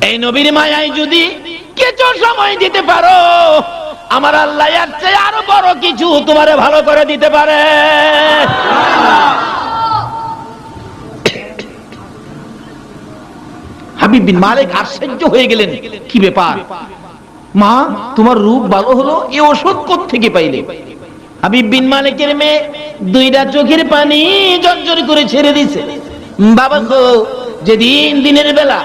এই নবীর মায়ায় যদি কিছু সময় দিতে পারো, আমার আল্লাহ এর চেয়ে আরো বড় কিছু তোমারে ভালো করে দিতে পারে। হাবিব বিন মালিক আশ্চর্য হয়ে গেলেন, কি ব্যাপার মা, তোমার রূপ ভালো হলো, এই ওষুধ কোত্থেকে পাইলে? হাবিব বিন মালিকের মেয়ে দুইটা চোখের পানি জর্জর করে ছেড়ে দিছে। বাবা গো, যেদিন দিনের বেলা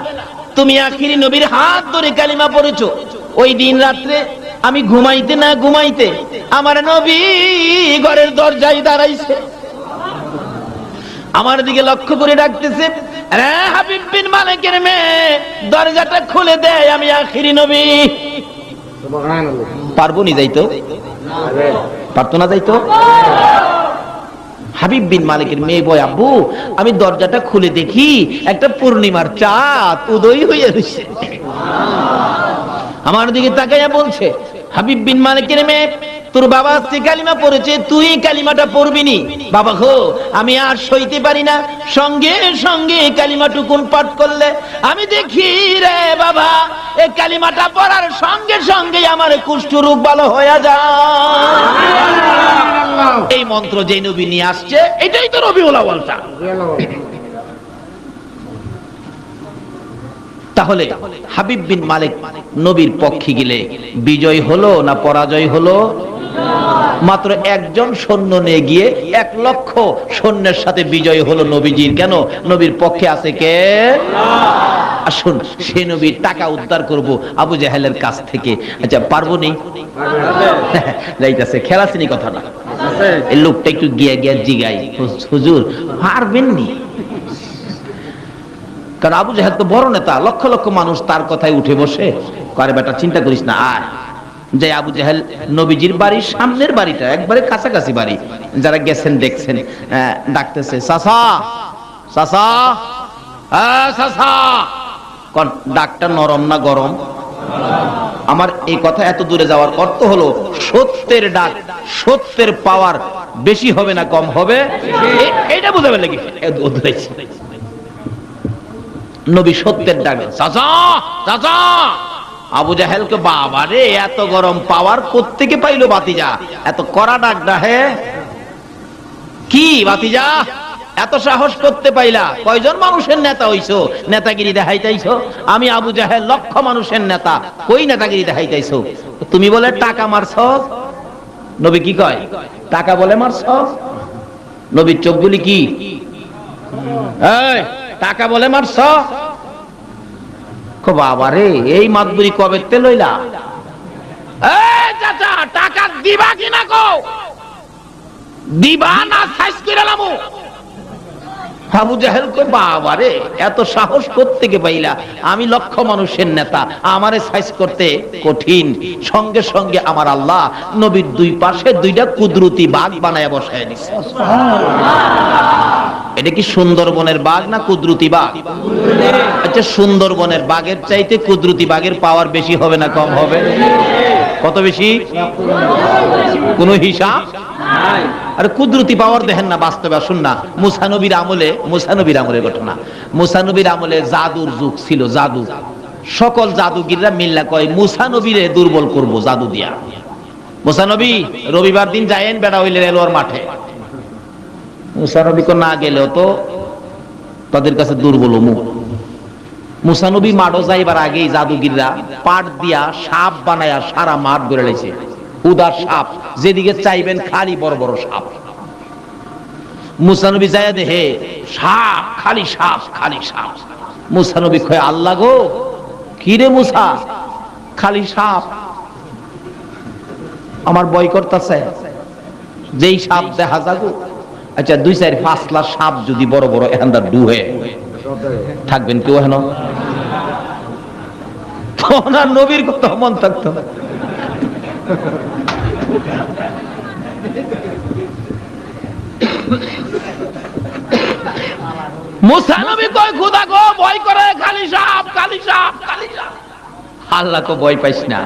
তুমি আখিরি নবীর হাত ধরে কালিমা পড়েছো, ওই দিন রাত্রে আমি ঘুমাইতে না ঘুমাইতে আমার নবী ঘরের দরজায় দাঁড়াইছে, আমার দিকে লক্ষ্য করে ডাকতেছে, রে হাবিব বিন মালিকের মেয়ে, দরজাটা খুলে দেয়, আমি আখিরি নবী। পারবো নি যাইতো? পারতো না যাইতো? হাবিব বিন মালিকের মেয়ে বয়, আব্বু আমি দরজাটা খুলে দেখি একটা পূর্ণিমার চাঁদ উদয় হয়ে রয়েছে। আমার দিকে তাকাইয়া বলছে, হাবিব বিন মালিকের মেয়ে, তোর বাবা আজকে কালিমা পড়েছে, তুই কালিমাটা পড়বি নি? বাবা গো, আমি আর সইতে পারি না, সঙ্গে সঙ্গে কালিমাটুকুন পাঠ করলে আমি দেখি রে বাবা, এই কালিমাটা পড়ার সঙ্গে সঙ্গে আমার কুষ্ঠ রোগ ভালো হয়ে যায়। এই মন্ত্র যে নবী নিয়ে আসছে, এটাই তো রবিউল আউয়ালটা। তাহলে হাবিব বিন মালিক নবীর পক্ষে গেলে বিজয় হলো না পরাজয় হলো? মাত্র একজন সৈন্য নিয়ে গিয়ে 1 লক্ষ সৈন্যের সাথে বিজয় হলো নবীজির। কেন? নবীর পক্ষে আছে কে? আসুন সেই নবীর টাকা উদ্ধার করব আবু জাহেলের কাছ থেকে। আচ্ছা পারবো নি? যাইতাছে, খেলাছিনি কথা না, এই লোকটা একটু গিয়া গিয়া জিগাই, হুজুর পারবেন নি? কারণ আবু জাহেল তো বড় নেতা, লক্ষ লক্ষ মানুষ তার কথায় উঠে বসে করে, বেটা চিন্তা করিস না, আয়। যে আবু জাহেল নবীজির বাড়ির সামনের বাড়িটা, একবারে কাছাকাছি বাড়ি, যারা গেছেন দেখছেন, ডাকতেছে, চাচা চাচা চাচা। কোন ডাকটা নরম না গরম? আমার এই কথা এত দূরে যাওয়ার অর্থ হলো, সত্যের ডাক, সত্যের পাওয়ার বেশি হবে না কম হবে, এটা বুঝাবে নাকি? নবী সত্যের ডাকে, চাচা চাচা। আবু জাহেলকে, বাবা রে, এত গরম পাওয়ার কোত্থেকে পাইলো বাতিজা? এত কড়া ডাক ডাহে কি বাতিজা? এত সাহস করতে পাইলা? কয়জন মানুষের নেতা হইছো, নেতাগিরি দেখাইতাইছো? আমি আবু জাহেল লক্ষ মানুষের নেতা, কই নেতাগিরি দেখাইতাইছো? তুমি বলে টাকা মারছ? নবী কি কয়? টাকা বলে মারছ? নবীর চোখগুলি কি টাকা বলে মারছ? বাবা রে, এই মাতবুরি কবে তে লইলা? চাচা টাকা দিবা কিনা কো? দিবা না সাইজ করে লামু? আবু জাহেল কই, বাবা রে, এত সাহস কোত্থেকে পাইলা? আমি লক্ষ মানুষের নেতা, আমারে সাইজ করতে কঠিন। সঙ্গে সঙ্গে আমার আল্লাহ নবীর দুই পাশে দুইটা কুদরতি বাঘ বানায়া বসায় দিছে। এটা কি সুন্দরবনের বাঘ না কুদরতি বাঘ? আচ্ছা, সুন্দরবনের বাঘের চাইতে কুদরতি বাঘের পাওয়ার বেশি হবে না কম হবে? কত বেশি? কোনো হিসাব? আর কুদরতি পাওয়ার দেখেন না বাস্তবে। আসুন না, মুসা নবীর আমলের ঘটনা। মুসা নবীর আমলে জাদুর যুগ ছিল, জাদু। সকল জাদুগিররা মিল্লা কয় মুসা নবীরে দুর্বল করব জাদু দিয়া। মুসা নবী রবিবার দিন যায়েন বেড়া হইলে রেলওয়ার মাঠে। মুসা নবী কো না গেলেও তো তাদের কাছে দুর্বল মুখ। মুসা নবী মাঠও যাইবার আগেই জাদুগিররা পাট দিয়া সাপ বানায়া সারা মাঠ ধরে লেছে। উদার সাপ, যেদিকে চাইবেন খালি বড় বড় সাপ। মুসা নবী যায় দেখে সাপ, খালি সাপ, খালি সাপ। মুসা নবী কয়, আল্লাহ গো, কি রে মুসা, খালি সাপ, আমার ভয় করতেছে। যেই সাপ দেখা যাগো, আচ্ছা 2-4-5 লাখ সাপ যদি বড় বড় এখানটা ডুহে থাকবেন কেউ হেন? ওনার নবীর কথা মন থাকতো না। মুসা নবী কয়, খোদা গো, ভয় করে, খালি সাপ, খালি সাপ, খালি সাপ। আল্লাহ কো, ভয় পাইস না,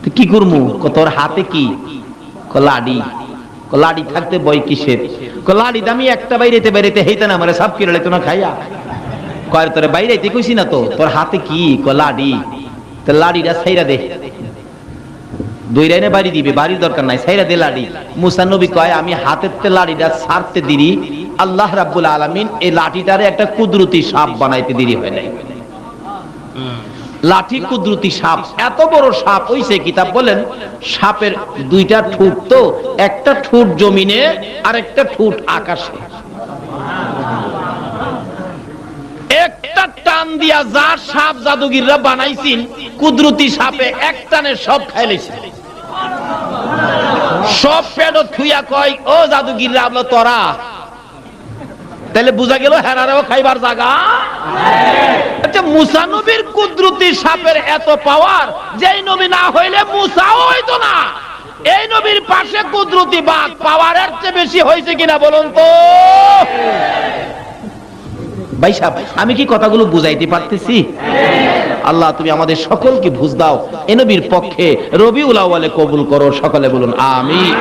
তুই কি করমু? তোর হাতে কি? লাডি। লাডি থাকতে ভয় কিসের? লাডি দামি একটা বাইরেতে বাইরেতে হেইতে না, মানে সাপ কিরলে তো না খাইয়া। কয় তোরে বাইরে কইছি না তো, তোর হাতে কি? লাডি। তো লাডিটা ছাইরা দে। দুই লাইনে বাড়ি দিবে, বাড়ির দরকার নাই, ছাইরা দে লাডি। মুসা নবী কয় আমি হাতের তে লাডিটা ছাড়তে দিরি, আল্লাহ রাব্বুল আলামিন এই লাঠিটারে একটা কুদরতি সাপ বানাইতে দেরি হয় নাই। লাঠি কুদরতি সাপ, এত বড় সাপ হইছে, কিতাব বলেন সাপের দুইটা ঠোঁট, তো একটা ঠোঁট জমিনে আর একটা ঠোঁট আকাশে। একটা টান দিয়া যা সাপ জাদুগিররা বানাইছেন, কুদরতি সাপে এক টানে সব খাইলেছে। সব পেট থুইয়া কয় ও জাদুগিররা আমলো তোরা, তাহলে বুঝা গেল হেরারেও খাইবার জায়গা। আচ্ছা, মুসা নবীর কুদরতি সাপের এত পাওয়ার, যেই নবী না হইলে মুসাও হইতো না। এই নবীর পাশে কুদরতি বাঘ পাওয়ারের চেয়ে বেশি হয়েছে কিনা বলুন তো ভাই সাহেব। আমি কি কথাগুলো বুঝাইতে পারতেছি? আল্লাহ তুমি আমাদের সকলকে বুঝ দাও, এ নবীর পক্ষে রবিউল আউয়ালে কবুল করো, সকলে বলুন আমিন।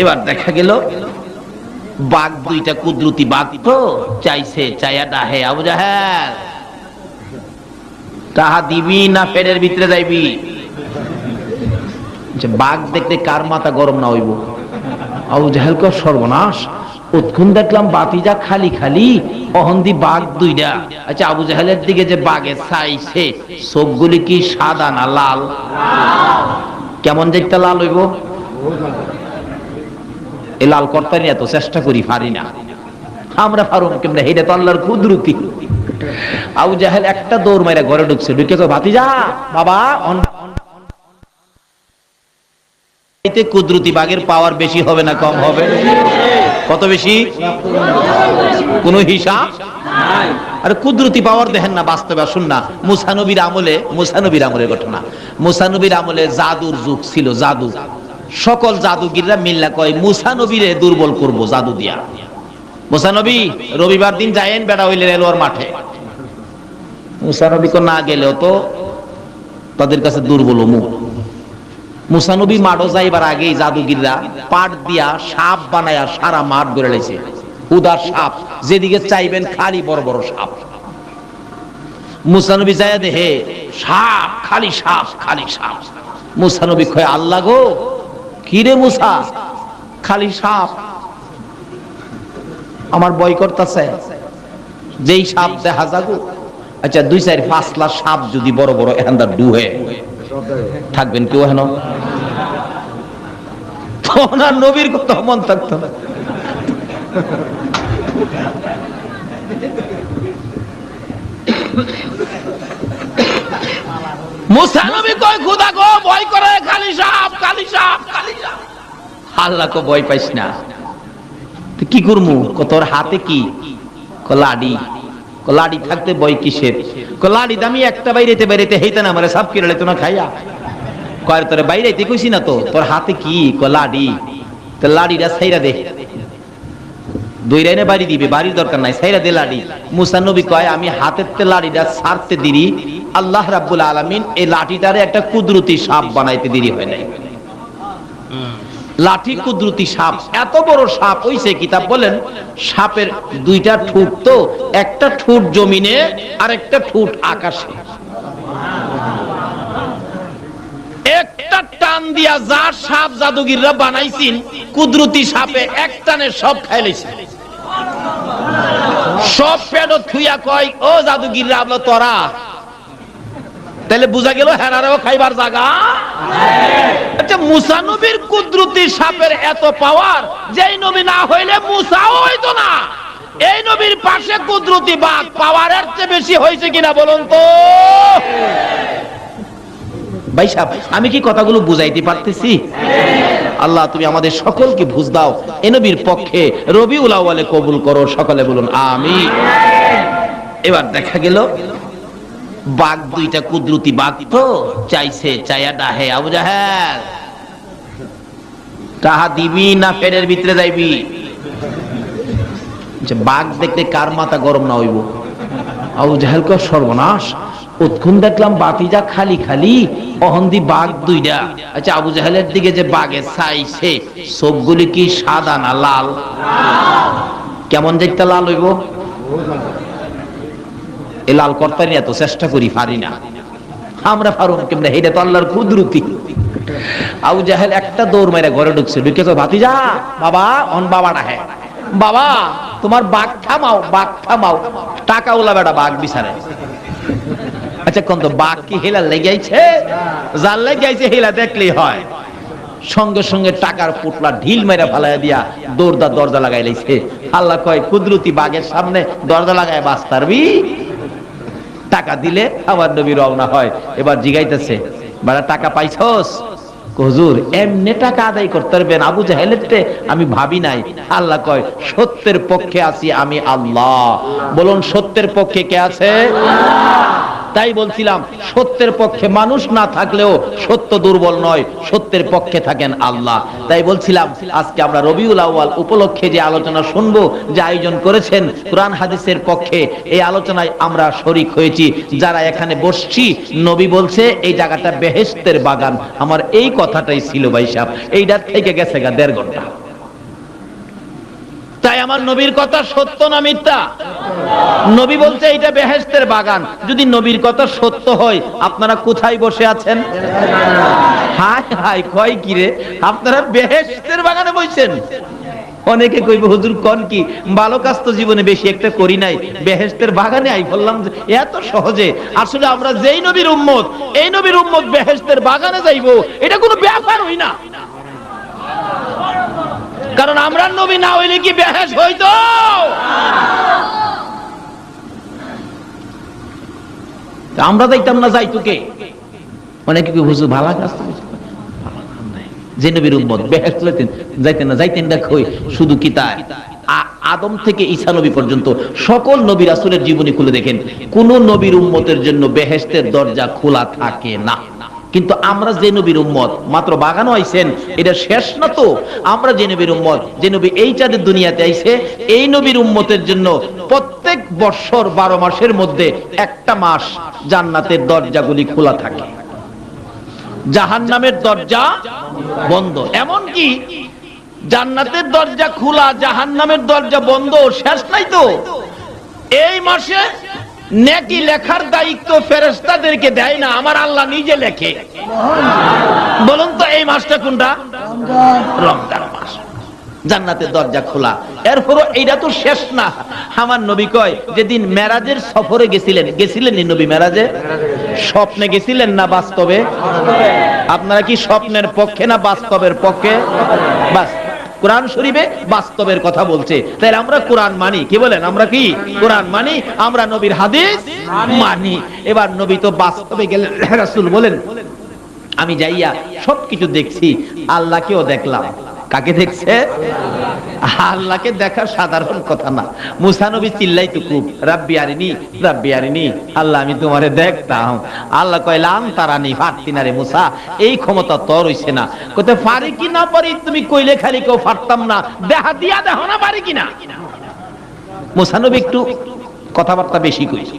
এবার দেখা গেল বাঘ দুইটা কুদরতি বাঘ, তো চাইছে, চাইয়া ডাহে আবু জাহেল তাহা দিবি না পেটের ভিতরে যাইবি? বাঘ দেখতে কার মাথা গরম না হইব? আবু জাহেল কয় সর্বনাশ, উৎক্ষণ দেখলাম বাতিজা খালি খালি, অহন্দি বাঘ দুইটা। আচ্ছা, আবু জাহেলের দিকে যে বাঘে চাইছে, চোখগুলি কি সাদা না লাল? কেমন দেখতে লাল হইব? এই লাল করতে এত চেষ্টা করি, পারি না আমরা। পারুম কেমনে? এটা তো আল্লাহর কুদরতি। আবু জাহেল একটা দৌড় মাইরা ঘরে ঢুকছে, ঢুকে কয় ভাতিজা বাবা, এতে কুদরতি বাঘের পাওয়ার বেশি হবে না কম হবে? কত বেশি? কোন হিসাব নাই। আর কুদরতি পাওয়ার দেখেন না বাস্তবে। আসুন না, মুসা নবীর আমলের ঘটনা। মুসা নবীর আমলে জাদুর যুগ ছিল, জাদু। সকল জাদুগিররা মিল্লা কয় মুসা নবীরে দুর্বল করব জাদু দিয়া। মুসা নবী রবিবার দিন যায়েন বেড়া হইলে রেলওয়ার মাঠে। মুসা নবী না গেলেও তো তাদের কাছে দুর্বল মুখ। মুসা নবী মাঠও যাইবার আগেই জাদুগিররা পাট দিয়া সাপ বানায়া সারা মাঠ ধরে লেছে। উদার সাপ, যেদিকে চাইবেন খালি বড় বড় সাপ। মুসা নবী যাইয়া দেখে সাপ, খালি সাপ, খালি সাপ। মুসা নবী কয় আল্লাহ গো, কিরে মুসা, খালি সাপ, আমার ভয় করতেছে। যেই সাপ দেখা যাগো, আচ্ছা 2-4-5 লাখ সাপ যদি বড় বড় এখানটা ডুহে থাকবেন কেউ হেন? ওনার নবীর কথা মন থাকতো না। মুসা নবী কয় খোদা গো, ভয় করে, খালি সাপ, খালি সাপ, খালি সাপ। আল্লাহ কো ভয় পাইস না, কি করমু? তোর হাতে কি? লাডি। লাডি থাকতে ভয় কিসের? লাডি দামি একটা বাইরেতে বাইরেতে হেইতে না আমারে সাপ কিরলে তো না খাইয়া। কয় তোরে বাইরেতে কইছি না তো, তোর হাতে কি? লাডি। তো লাডিটা ছাইরা দে। দুই লাইনে বাড়ি দিবে, বাড়ির দরকার নাই, ছাইরা দে লাডি। মুসা নবী কয় আমি হাতের তে লাডিটা ছাড়তে দিরি, আল্লাহ রাব্বুল আলামিন এই লাঠিটারে একটা কুদরতি সাপ বানাইতে দেরি হয় নাই। লাঠি কুদরতি সাপ, এত বড় সাপ হইছে, কিতাব বলেন সাপের দুইটা ঠোঁট, তো একটা ঠোঁট জমিনে আর একটা ঠোঁট আকাশে। একটা টান দিয়া যা সাপ জাদুগিররা বানাইছেন, কুদরতি সাপে এক টানে সব খাইলেছে। সব পেট থুইয়া কয় ও জাদুগিররা আমলো তোরা, তাহলে বুঝা গেল হেরারেও খাইবার জায়গা। আচ্ছা, মুসা নবীর কুদরতি সাপের এত পাওয়ার, যেই নবী না হইলে মুসাও হইতো না। এই নবীর পাশে কুদরতি বাঘ পাওয়ারের চেয়ে বেশি হয়েছে কিনা বলুন তো ভাই সাহেব। আমি কি কথাগুলো বুঝাইতে পারতেছি? আল্লাহ তুমি আমাদের সকলকে বুঝ দাও, এ নবীর পক্ষে রবিউল আউয়ালে কবুল করো, সকলে বলুন আমিন। এবার দেখা গেল বাঘ দুইটা কুদরতি বাঘ, তো চাইছে, চাইয়া ডাহে আবু জাহেল তাহা দিবি না পেটের ভিতরে যাইবি? বাঘ দেখতে কার মাথা গরম না হইব? আবু জাহেল কয় সর্বনাশ, উৎক্ষণ দেখলাম বাতিজা খালি খালি, অহন্দি বাঘ দুইটা। আচ্ছা, আবু জাহেলের দিকে যে বাঘে চাইছে, চোখগুলি কি সাদা না লাল? কেমন দেখতে লাল হইব? এই লাল কর্তারি এত চেষ্টা করি পারি না, আমরা পারুম কেমনে, এটা তো আল্লাহর কুদরতি। আবু জাহেল একটা দৌড় মেরে ঘরে ঢুকছে, ঢুকে তো ভাতিজা বাবা অন বাবাটা, হ্যাঁ বাবা তোমার বাঘ থামাও, বাঘ থামাও, টাকা ওলা বেটা বাঘ বিচারে। আচ্ছা কোন তো বাঘ কি হেলা লেগেছে, জাল লেগেছে, হেলা দেখলেই হয়। সঙ্গে সঙ্গে টাকার পুটলা ঢিল মেরে ফালাই দিয়া দরজা লাগাই লাইছে। আল্লাহ কয় কুদরতি বাঘের সামনে দরজা লাগায় বাস পারবি? টাকা দিলে আমার নবী রওনা হয়। এবার জিগাইতেছে বাড়া টাকা পাইছস? হুজুর এমনি টাকা আদায় করতে পারবেন আবু জাহেলের আমি ভাবি নাই। আল্লাহ কয় সত্যের পক্ষে আছি আমি আল্লাহ। বলুন সত্যের পক্ষে কে আছে? তাই বলছিলাম সত্যের পক্ষে মানুষ না থাকলেও সত্য দুর্বল নয়, সত্যের পক্ষে থাকেন আল্লাহ। তাই বলছিলাম আজকে আমরা রবিউল আউয়াল উপলক্ষে যে আলোচনা শুনবো, যে আয়োজন করেছেন কোরআন হাদিসের পক্ষে, এই আলোচনায় আমরা শরীক হয়েছি। যারা এখানে বসছি, নবী বলছে এই জায়গাটা বেহেশতের বাগান। আমার এই কথাটাই ছিল ভাই সাহেব, এইটার থেকে গেছে গা 1.5 ঘন্টা। তাই আমার নবীর কথা সত্য না মিথ্যা? নবী বলছে এটা বেহেশতের বাগান। যদি নবীর কথা সত্য হয়, আপনারা কোথায় বসে আছেন? হায় হায় কয় কি রে, আপনারা বেহেশতের বাগানে বসেন। অনেকে কইবে হুজুর কোন কি, ভালো কাজ তো জীবনে বেশি একটা করি নাই, বেহেশতের বাগানে আই বললাম যে এত সহজে। আসলে আমরা যেই নবীর উম্মত, এই নবীর উম্মত বেহেশতের বাগানে যাইবো, এটা কোনো ব্যাপার হই না। কারণ আমরা নবী না হইলে কি বেহেশত হইতো? আমরা যাইতাম না, যাইতো কে? অনেকে কি হুজুর ভালো কাজ যে নবীর উম্মত বেহেশত যাইতেন না, যাইতেন না কই? শুধু কি তাই? আদম থেকে ঈসা নবী পর্যন্ত সকল নবী রাসূলের জীবনী খুলে দেখেন, কোন নবীর উম্মতের জন্য বেহেশতের দরজা খোলা থাকে না। কিন্তু আমরা যে নবীর উম্মত, মাত্র বাগানো আইছেন, এটা শেষ না তো। আমরা যে নবীর উম্মত, যে নবী এই চাঁদের দুনিয়াতে আইছে, এই নবীর উম্মতের জন্য প্রত্যেক বৎসর 12 মাসের মধ্যে একটা মাস জান্নাতের দরজাগুলি খোলা থাকে, জাহান্নামের দরজা বন্ধ। এমন কি জান্নাতের দরজা খোলা, জাহান্নামের দরজা বন্ধ, শেষ নাই তো। এই মাসে নেকি লেখার দায়িত্ব ফেরেশতাদেরকে দেয় না, আমার আল্লাহ নিজে লেখে। বলুন তো এই মাসটা কোনটা? রমজান মাস। জান্নাতের দরজা খোলা। এরপরও এইটা তো শেষ না। আমার নবী কয় যেদিন মেরাজের সফরে গেছিলেন নবী মেরাজে? স্বপ্নে গেছিলেন না বাস্তবে? আপনারা কি স্বপ্নের পক্ষে না বাস্তবের পক্ষে? বাস কোরআন শরীফে বাস্তবের কথা বলছে, তাই আমরা কোরআন মানি। কি বলেন? আমরা কি কোরআন মানি? আমরা নবীর হাদিস মানি। এবার নবী তো বাস্তবে গেলেন, রাসূল বলেন আমি যাইয়া সবকিছু দেখছি, আল্লাহকেও দেখলাম। কাকে দেখছে? আল্লাহকে দেখা সাধারণ কথা না। মুসা নবী চিল্লাইতো খুব, রাব্বি আরিনি, রাব্বি আরিনি, আল্লাহ আমি তোমারে দেখতাম। আল্লাহ কয় লাম তারানি, পারতি না রে মুসা, এই ক্ষমতা তোর হইছে না। কইতে পারি কি না পারি তুমি কইলে খালি কেউ পারতাম না, দেখা দিয়া দেখো না পারি কিনা। মুসা নবী একটু কথাবার্তা বেশি কইছে।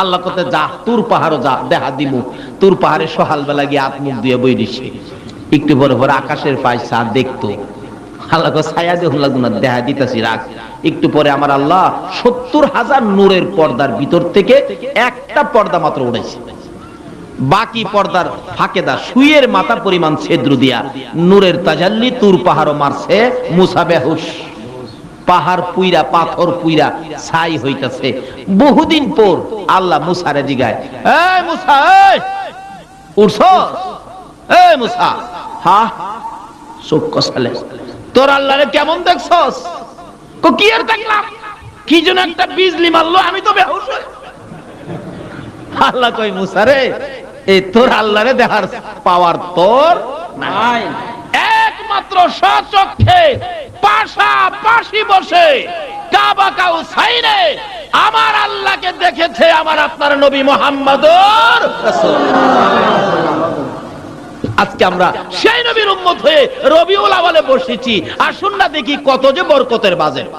আল্লাহ কতে যা তুর পাহাড়ও যা, দেখা দিমু। তুর পাহাড়ে সকাল বেলা গিয়ে হাত মুখ দিয়ে বই দিছে। একটু পরে পরে আকাশের পায় চাঁদ দেখতো। আল্লাহ ছায়া দেখুন লাগতো না, দেখা দিতেছি রাখ। একটু পরে আমার আল্লাহ 70,000 নূরের পর্দার ভিতর থেকে একটা পর্দা মাত্র উড়াইছে। বাকি পর্দার ফাঁকেদা সুইয়ের মাথা পরিমাণ ছিদ্র দিয়া নূরের তাজাল্লি তুর পাহাড়ও মারছে। মুসা বেহুশ, পাহাড় পুইরা, পাথর পুইরা ছাই হইতাছে। বহুদিন পর আল্লাহ মুসারে জিগায়, এই মুসা উঠছস? এই মুসা, হ্যাঁ চোখ কষালে, তোর আল্লাহরে কেমন দেখছস? কি আর দেখলাম, কি যেন একটা বিজলি মারলো, আমি তো বেহুশ। আল্লাহ কই মুসা রে, এই তোর আল্লাহরে দেখার পাওয়ার তোর নাই। একমাত্র স্বচক্ষে পাশাপাশি বসে কাবা কাউসাইনে আমার আল্লাহকে দেখেছে আমার আপনার নবী মুহাম্মদুর রাসূলুল্লাহ। আজকে আমরা সেই নবীর উম্মত হয়ে রবিউল আউয়ালে বসেছি। আসুন না দেখি কত যে বরকতের বাজেট।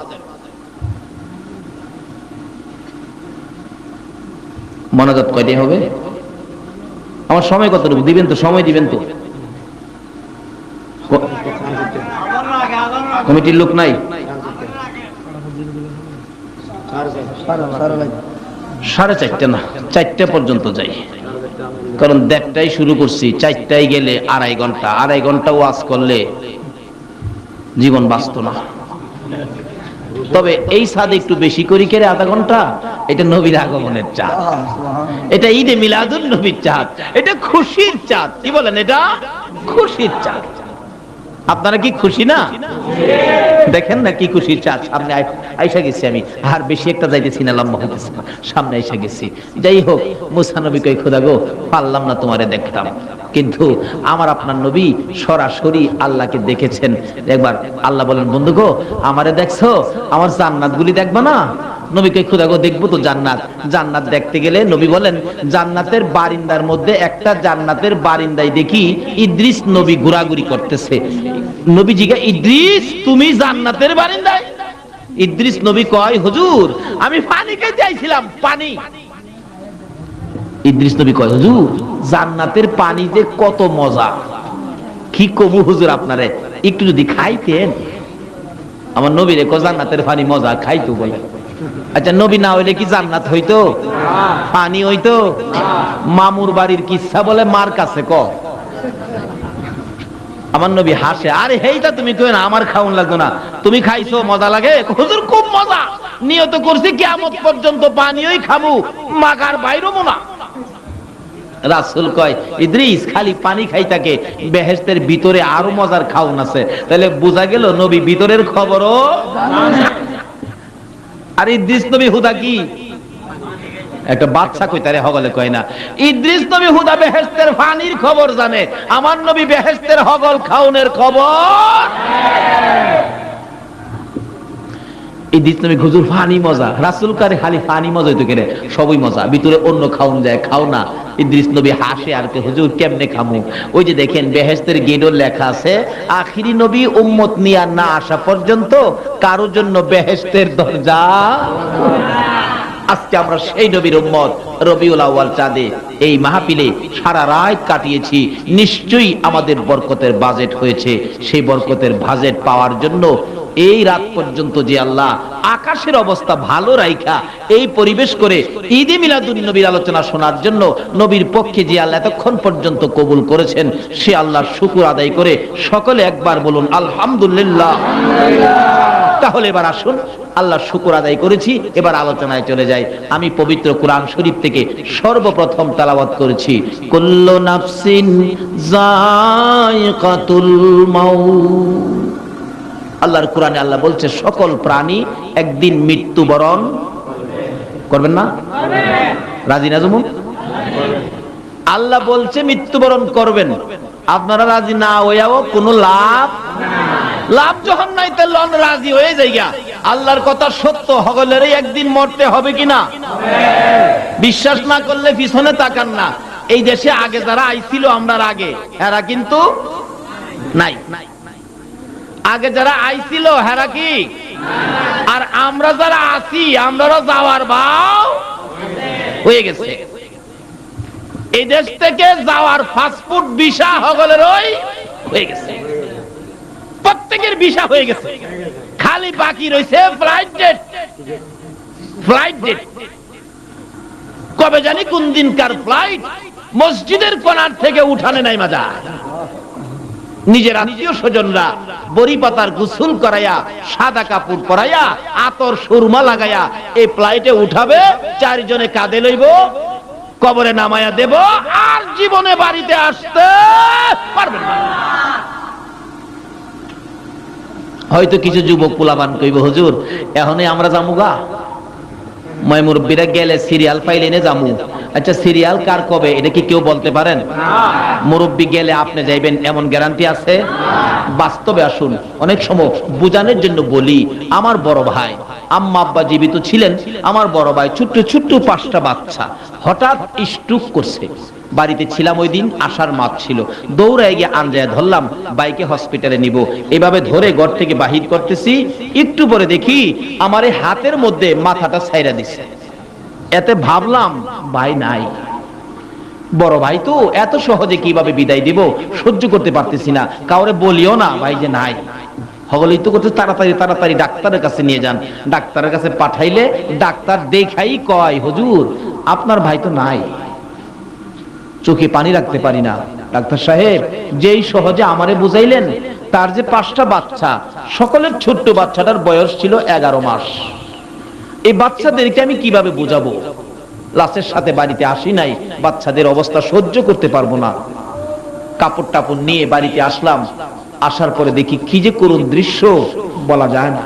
মনোজাত কয়টাই হবে? আমার সময় কতটুকু দিবেন তো? সময় দিবেন তো? কমিটির লোক নাই? 4:30 না, 4টা পর্যন্ত যাই, কারণ 1:30টায় শুরু করছি, 4টায় গেলে 2.5 ঘন্টা ওয়াজ করলে জীবন বাঁচত না। তবে এই সাদে একটু বেশি করি কেড়ে আধা ঘন্টা, এটা নবীর আগমনের চাঁদ, এটা ঈদে মিলাদুন নবীর চাঁদ, এটা খুশির চাঁদ। কি বলেন? এটা খুশির চাঁদ। আপনারা কি খুশি না? দেখেন না কি খুশির চাঁদ। সামনে আইসা গেছি আমি, আর বেশি একটা যাইতেছি না, লম্বা হইতেছি না, সামনে আইসা গেছি। যাই হোক, মুসা নবী কই, খোদা গো, পারলাম না তোমারে দেখতাম, কিন্তু আমার আপনার নবী সরাসরি আল্লাহকে দেখেছেন। একবার আল্লাহ বলেন, বন্ধু গো, আমারে দেখছো, আমার জান্নাত গুলি দেখবা না? নবীকে, খোদা গো, দেখবো তো জান্নাত। জান্নাত দেখতে গেলে নবী বলেন, জান্নাতের বারিন্দার মধ্যে একটা জান্নাতের বারিন্দায় দেখি ইদ্রিস নবী ঘোরাঘুরি করতেছে। নবী জিজ্ঞাসা, ইদ্রিস তুমি জান্নাতের বারিন্দায়? ইদ্রিস নবী কয়, হুজুর আমি পানি খেতে আইছিলাম, পানি। ইদ্রিস নবী কয়, হুজুর জান্নাতের পানি যে কত মজা, কি কবু হুজুর আপনারে, একটু যদি খাইতেন। আমার নবীরে কয়, জান্নাতের পানি মজা, খাইতো বলে। আচ্ছা, নবী না হইলে কি জান্নাত হইতো? পানি হইতো? মামুর বাড়ির কিচ্ছা বলে মার কাছে ক। আমার নবী হাসে, আরে হেইটা তুমি কই না, আমার খাউন লাগতো না, তুমি খাইছো, মজা লাগে? হুজুর খুব মজা, নিয়ত করছি কিয়ামত পর্যন্ত পানিই খাবো, মাগার বাইরবো না। রাসূল কয়, ইদ্রিস খালি পানি খাই থাকে, বেহেশতের ভিতরে আরো মজার খাউন আছে। তাহলে বোঝা গেল নবী ভিতরের খবরও। আর ইদ্রিস নবী হুদা কি একটা বাচ্চা কইতারে হগলে কয় না। ইদ্রিস নবী হুদা বেহেশতের পানির খবর জানে, আমার নবী বেহেশতের হগল খাউনের খবর। ইদ্রিস নবী, হুজুর পানি মজা। রাসূল কারে খালি পানি মজা হইতো কেন? সবই মজা, ভিতরে অন্য খাউন যায়, খাও না। ইদ্রিস নবী হাসে আর কে, হুজুর কেমনে খামু? ওই যে দেখেন বেহেশতের গেটও লেখা আছে, আখিরি নবী উম্মত নিয়া না আসা পর্যন্ত কারোর জন্য বেহেশতের দরজা। আজকে আমরা সেই নবীর উম্মত। রবিউল আউয়াল চাঁদে এই মাহফিলে সারা রাত কাটিয়েছি, নিশ্চয়ই আমাদের বরকতের বাজেট হয়েছে। সেই বরকতের বাজেট পাওয়ার জন্য এই রাত পর্যন্ত যে আল্লাহ আকাশের অবস্থা ভালো রাইখা এই পরিবেশ করে ঈদে মিলাদুন নবীর আলোচনা শোনার জন্য নবীর পক্ষে যে আল্লাহ এতক্ষণ পর্যন্ত কবুল করেছেন, সে আল্লাহর শুকর আদায় করে সকলে একবার বলুন আলহামদুলিল্লাহ। তাহলে এবার আসুন, আল্লাহর শুকর আদায় করেছি, এবার আলোচনায় চলে যাই। আমি পবিত্র কোরআন শরীফ থেকে সর্বপ্রথম তেলাওয়াত করেছি, কুল্লু নাফসিন যায়িকাতুল মাউত। আল্লাহর কোরআনে আল্লাহ বলছে, সকল প্রাণী একদিন মৃত্যুবরণ করবেন না? রাজি না জমুন? আল্লাহ বলছে মৃত্যুবরণ করবেন, আপনারা রাজি না হইয়াও কোনো লাভ লাভ যখন নাই, তাহলে রাজি হয়ে যাইগা। আল্লাহর কথা সত্য, হগলেরই একদিন মরতে হবে কিনা? বিশ্বাস না করলে পিছনে তাকান না। এই দেশে আগে যারা আইছিল আমরার আগে, এরা কিন্তু নাই। আগে যারা আইছিল হেরা কি? আর আমরা যারা আছি, আমরাও যাওয়ার ভাও হয়ে গেছে। এই দেশ থেকে যাওয়ার পাসপোর্ট ভিসা হগলের হয়ে গেছে, প্রত্যেকের ভিসা হয়ে গেছে, খালি বাকি রয়েছে ফ্লাইট ডেট। ফ্লাইট ডেট কবে জানি কোন দিনকার ফ্লাইট, মসজিদের কোণার থেকে উঠানে নাই মাজা। নিজের আত্মীয় স্বজনরা বড়ি পাতার গোসল করাইয়া, সাদা কাপড় পরাইয়া, আতর সুরমা লাগাইয়া এই ফ্লাইটে উঠাবে, চারজনে কাঁধে লইব, কবরে নামায়া দেব, আর জীবনে বাড়িতে আসতে পারবেন না। হয়তো কিছু যুবক পোলাপান কইব, হুজুর এখনই আমরা জামুগা, মই মুরব্বীরা গেলে সিরিয়াল পাইলে নে জামু। আচ্ছা, সিরিয়াল কার কবে এটা কি কেউ বলতে পারেন? মুরব্বী গেলে আপনি যাইবেন এমন গ্যারান্টি আছে? বাস্তবে আসুন, অনেক সময় বুঝানোর জন্য বলি, আমার বড় ভাই, আম্মা আব্বা জীবিত ছিলেন, আমার বড় ভাই ছোট্ট ছোট্ট 5টা বাচ্চা, হঠাৎ স্ট্রোক করছে। বাড়িতে ছিলাম ওই দিন, আসার মাছ ছিল, দৌড়ায় গিয়ে আনজায় ধরলাম, বাইকে হসপিটালে নিব। এভাবে ধরে ঘর থেকে বাহির করতেছি, একটু পরে দেখি আমার এই হাতের মধ্যে মাথাটা ছাইরা দিছে। এতে ভাবলাম ভাই নাই, বড় ভাই তো এত সহজে কিভাবে বিদায় দিব, সহ্য করতে পারতেছি না, কাউরে বলিও না ভাই যে নাই। হগলিত করতে তাড়াতাড়ি তাড়াতাড়ি ডাক্তারের কাছে নিয়ে যান। ডাক্তারের কাছে পাঠাইলে ডাক্তার দেখাই কয়, হুজুর আপনার ভাই তো নাই, চোখে পানি রাখতে পারি না। ডাক্তার সাহেব যেই সহজে আমারে বুঝাইলেন, তার যে 5টা বাচ্চা, সকলের ছোট্ট বাচ্চাটার বয়স ছিল 11 মাস। এই বাচ্চাদেরকে আমি কিভাবে বুঝাবো? লাশের সাথে বাড়িতে আসি নাই, বাচ্চাদের অবস্থা সহ্য করতে পারবো না। কাপড় টাপড় নিয়ে বাড়িতে আসলাম। আসার পরে দেখি কি যে করুণ দৃশ্য, বলা যায় না।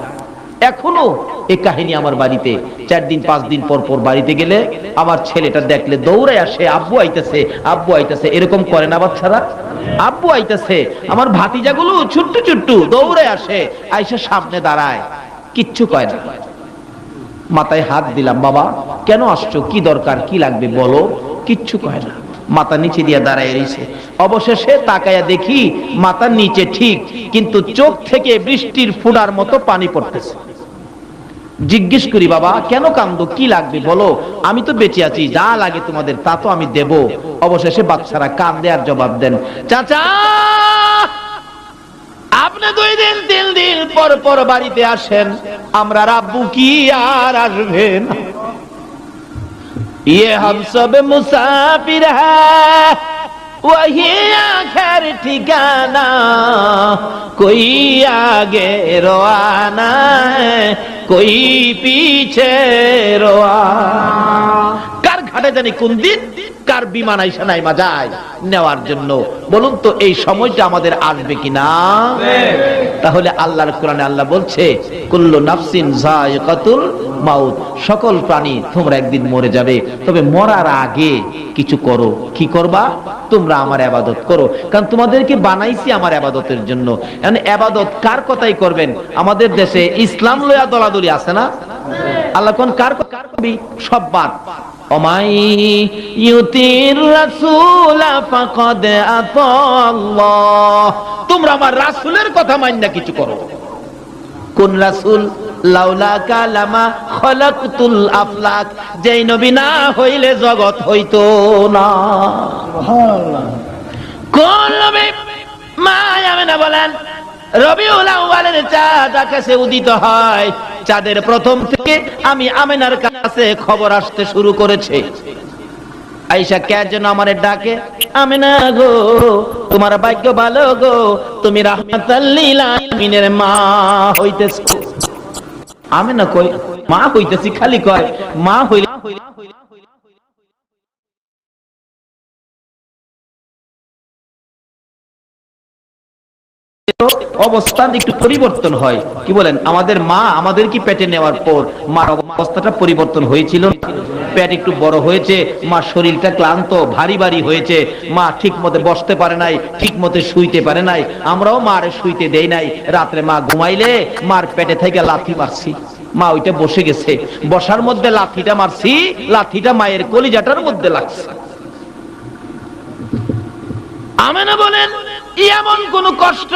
এখনো এই কাহিনী আমার বাড়িতে 4 দিন 5 দিন পর পর বাড়িতে গেলে আমার ছেলেটা দেখলে দৌড়ে আসে, আব্বু আইতেছে, আব্বু আইতেছে। এরকম করে না বাচ্চারা? আব্বু আইতেছে। আমার ভাতিজাগুলো ছোট্ট ছোট্ট দৌড়ে আসে, আইসা সামনে দাঁড়ায়, কিচ্ছু কয় না। মাথায় হাত দিলাম, বাবা কেন আসছো, কি দরকার, কি লাগবে বলো। কিচ্ছু কয় না, মাথা নিচে দিয়ে দাঁড়ায় রয়েছে। অবশেষে তাকায়া দেখি মাথার নিচে ঠিক, কিন্তু চোখ থেকে বৃষ্টির ফোঁটার মতো পানি পড়তেছে। জিজ্ঞেস করি, বাবা কেন কান্দো, কি লাগবে বলো, আমি তো বেঁচে আছি, যা লাগে তোমাদের তা তো আমি দেব। অবশেষে বাচ্চারা কান্দে আর জবাব দেন, চাচা আপনি 2 দিন 3 দিন পর পর বাড়িতে আসেন, আমরা আব্বু কি আর আসবেন? ये हम सब मुसाफिर है, वही आखिर ठिकाना, कोई आगे रवाना है, कोई पीछे रवाना। কার ঘাটে জানি কোন দিন কার বিমান আইসা নাইমা যায় নেওয়ার জন্য। বলুন তো এই সময়টা আমাদের আসবে কিনা? তাহলে আল্লাহর কোরআনে আল্লাহ বলছে, কুল্লু নাফসিন যায়িকাতুল মাউত, সকল প্রাণী তোমরা একদিন মরে যাবে, তবে মরার আগে কিছু করো। কি করবা? তোমরা আমার ইবাদত করো, কারণ তোমাদেরকে বানাইছি আমার ইবাদতের জন্য। এখন ইবাদত কার কথাই করবেন? আমাদের দেশে ইসলাম লয়া দলাদলি আছে না? আল্লাহ কোন কার কবি সব বাদ। ওমাই ইউতির রাসূল ফাকাদ আতাল্লাহ, তোমরা আমার রাসূলের কথা মাইন্না কিছু করো। কোন রাসূল? লাউলা কালামা খলাকতুল আফলাক, যেই নবী না হইলে জগৎ হইতো না। সুবহানাল্লাহ। কোন নবী? মা আমেনা বলেন, রবিউল আউয়ালের চাঁদ আকাশে উদিত হয়, চাঁদের প্রথম থেকে আমি আমেনার কাছে খবর আসতে শুরু করেছে। আয়েশা কে যেন আমারে ডাকে, আমেনা গো তোমার ভাগ্য ভালো গো, তুমি রাহমাতাল লিল আলামিনের মা হইতেছো। আমেনা কই মা হইতেছি, খালি কয় মা হইলে অবস্থান একটু পরিবর্তন হয়। কি বলেন? আমাদের মা আমাদের কি পেটে নেওয়ার পর মার অবস্থাটা পরিবর্তন হয়েছিল, পেট একটু বড় হয়েছে, মা শরীরটা ক্লান্ত, ভারী ভারী হয়েছে, মা ঠিক মতো বসতে পারে নাই, ঠিক মতো শুইতে পারে নাই। আমরাও মার শুইতে দেই নাই, রাত্রে মা ঘুমাইলে মার পেটে থেকে লাথি মারছি, মা ওইটা বসে গেছে, বসার মধ্যে লাথিটা মারছি, লাথিটা মায়ের কলিজাটার মধ্যে লাগছে। আমেনা বলেন, এমন কোন কষ্ট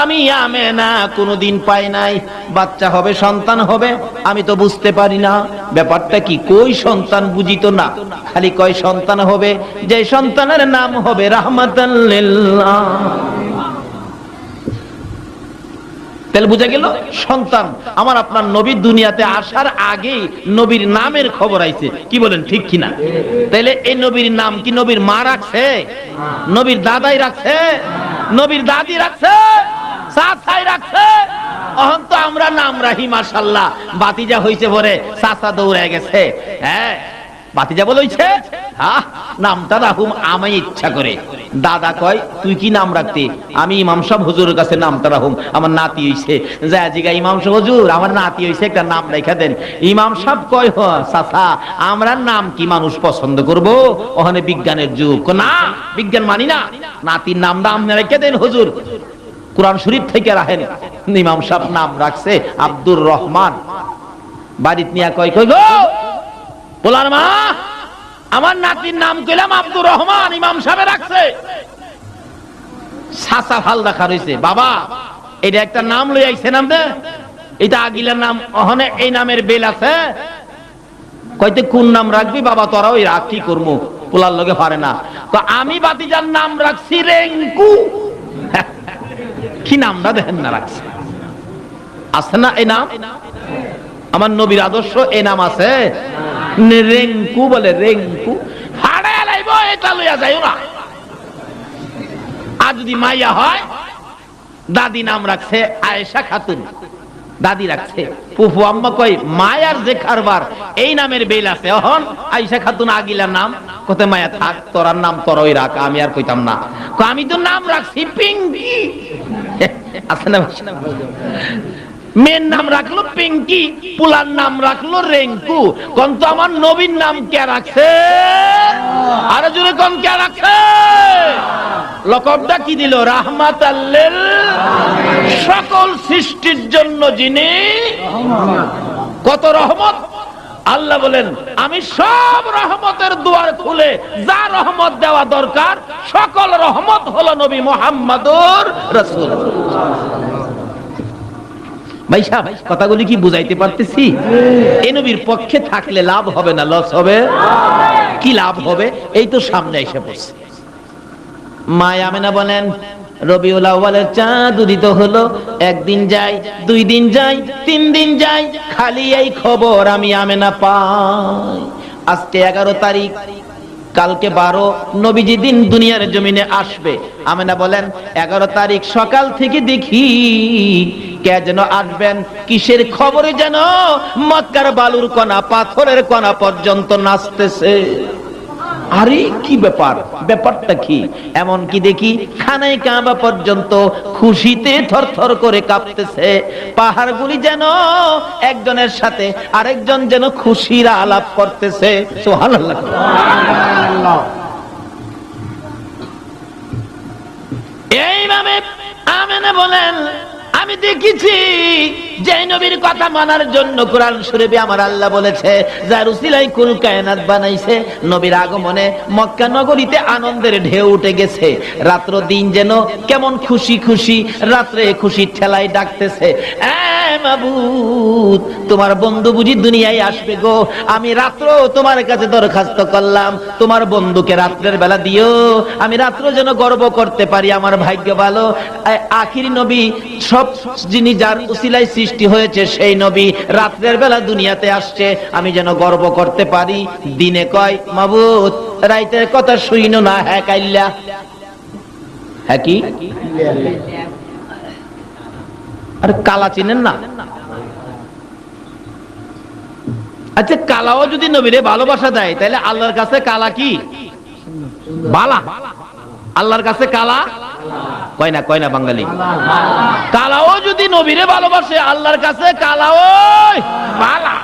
আমি আমেনা কোনদিন পাই নাই। বাচ্চা হবে, সন্তান হবে, আমি তো বুঝতে পারি না ব্যাপারটা কি। কই সন্তান বুঝিত না, খালি কয় সন্তান হবে, যে সন্তানের নাম হবে রাহমাতাল লিল আলামিন। তাহলে বুঝা গেল সন্তান। আমার আপনার নবী দুনিয়াতে আসার আগে নবীর নামের খবর আইছে। কি বলেন, ঠিক কিনা? তাহলে এই নবীর নাম কি নবীর মা রাখছে? নবীর দাদাই রাখছে? নবীর দাদি রাখছে? চাচাই রাখছে? অহন তো আমরা নাম রাখি, মাশাআল্লাহ। বাতিজা হইছে পরে চাচা দৌড়ে গেছে, হ্যাঁ বাতিজা বলছে নামটা রাখুম আমি ইচ্ছা করে। দাদা কয় তুই কি নাম রাখতে? আমি ইমাম সাহেব হুজুরের কাছে নামটা রাখুম, আমার নাতি হইছে। যা জিগা ইমাম সাহেব, হুজুর আমার নাতি হইছে, একটা নাম রেখা দেন। ইমাম সাহেব কয় চাচা আমরা নাম কি মানুষ পছন্দ করব? ওখানে বিজ্ঞানের যুগ, না বিজ্ঞান মানি না, নাতির নামটা আপনি রেখে দেন হুজুর, কোরআন শরীফ থেকে রাখেন। ইমাম সাহেব নাম রাখছে আব্দুর রহমান। বাড়িত নিয়া কয় কই গো বলার মা, আমার নাতির নাম কইলাম আব্দুর রহমান, ইমাম সাহেব রাখছে। সাসা ভাল দেখা রইছে, বাবা এটা একটা নাম লই আইছে, নাম দে এটা আগিলার নাম, ওখানে এই নামের বেল আছে। কইতে কোন নাম রাখবি বাবা? তোরা ওই রাখ, কি করবো, পোলার লগে পারে না। তো আমি বাতিজার নাম রাখছি রেঙ্কু। কি নামটা দেখেন না রাখছে, আছে না এই নাম? আমার নবীর আদর্শ এই নাম আছে? রেঙ্কু বলে, রেঙ্কু হাড়ে লাইব, এটা লইয়া যাইও না। আর যদি মাইয়া হয়, দাদি নাম রাখছে আয়েশা খাতুন, দাদি রাখছে। ফুফু আম্মা কই মায়ার যে কারবার, এই নামের বেল আছে। এখন আয়েশা খাতুন আগিলার নাম, কোথায় মায়া থাক, তোর নাম তোরই রাখ, আমি আর কইতাম না। আমি তো নাম রাখছি পিঙ্কি। আছে না? মেয়ের নাম রাখলো পিঙ্কি, পুলার নাম রাখলো রেঙ্কু। কোন তো আমার নবীর নাম কে রাখছে? আরে জোরে কোন কে রাখছে? লকবটা কি দিল? রাহমাতাল লিল সকল সৃষ্টির জন্য যিনি। কত রহমত! আল্লাহ বলেন আমি সব রহমতের দুয়ার খুলে যা রহমত দেওয়া দরকার সকল রহমত হলো নবী মুহাম্মদুর রাসূলুল্লাহ। ভাই সাহেব, কথাগুলি কি বুঝাইতে পারতেছি? এই নবীর পক্ষে থাকলে লাভ হবে না লস হবে? কি লাভ হবে? এই তো সামনে এসে পড়ছে। মা আমেনা বলেন রবিউল আউয়ালের চাঁদ উদিত হলো, একদিন যায়, 2 দিন যায়, 3 দিন যায়, খালি এই খবর আমি আমেনা পাই। আজকে 11 তারিখ, কালকে 12, নবীজি দিন দুনিয়ার জমিনে আসবে। আমেনা বলেন 11 তারিখ সকাল থেকে দেখি কে যেন আসবেন, কিসের খবরে যেন মক্কার বালুর কণা, পাথরের কণা পর্যন্ত নাচতেছে। আরে কি ব্যাপার, ব্যাপারটা কি? এমন কি দেখি খানায় কাবা পর্যন্ত খুশিতে থরথর করে কাঁপতেছে। পাহাড়গুলি যেন একজনের সাথে আরেকজন যেন খুশির আলাপ করতেছে। সুবহানাল্লাহ। এইভাবে আমেনা বলেন আমি দেখেছি যে নবীর কথা মানার জন্য কোরআন শরীফে আমার আল্লাহ বলেছে যার উসিলায় কুল কায়নাত বানাইছে। নবীর আগমনে মক্কা নগরীতে আনন্দের ঢেউ উঠে গেছে। রাত্র দিন যেন কেমন খুশি খুশি, রাত্রে খুশির ঠেলায় ডাকতেছে, মাবুদ তোমার বন্ধু বুঝি দুনিয়ায় আসবে গো। আমি রাত্র তোমার কাছে দরখাস্ত করলাম, তোমার বন্ধুকে রাত্রের বেলা দিও, আমি রাত্র যেন গর্ব করতে পারি আমার ভাগ্য ভালো। আখির নবী, সব যিনি যার উসিলায় সৃষ্টি হয়েছে সেই নবী রাত্রের বেলা দুনিয়াতে আসছে, আমি যেন গর্ব করতে পারি। দিনে কয় মাবুদ রাইতের কথা শুইনো না, হ্যাঁ কাইল্লা, হ্যাঁ কি? আর কালা চিনেন না? আচ্ছা কালাও যদি নবীরে ভালোবাসা দেয় তাহলে আল্লাহর কাছে কালা কি বালা? আল্লাহর কাছে কালা কয় না, কয় না বাঙালি? কালাও যদি নবীরে ভালোবাসে আল্লাহর কাছে কালাও বালা।